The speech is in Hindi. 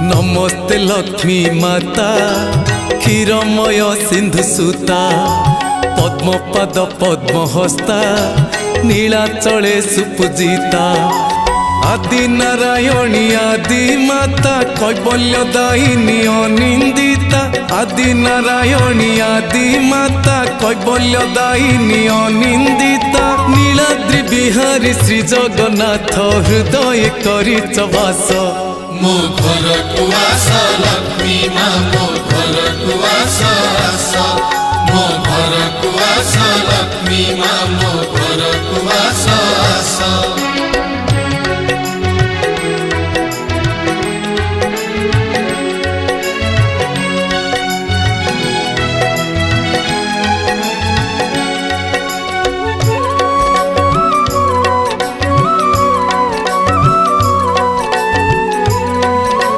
नमस्ते लक्ष्मी माता क्षीरमय सिंधु सुता पद्मपाद पद्महस्ता नीलाचले सुपूजिता आदि नारायणी आदि माता कैवल्यदायिनी अनिंदिता आदि नारायणी आदि माता कैवल्यदायिनी अनिंदिता नीलाद्रि बिहारी श्री जगन्नाथ हृदय करिच वास मो घर को आस लक्ष्मी माँ मो घर को आस मो घर को आस लक्ष्मी माँ मो घर को आस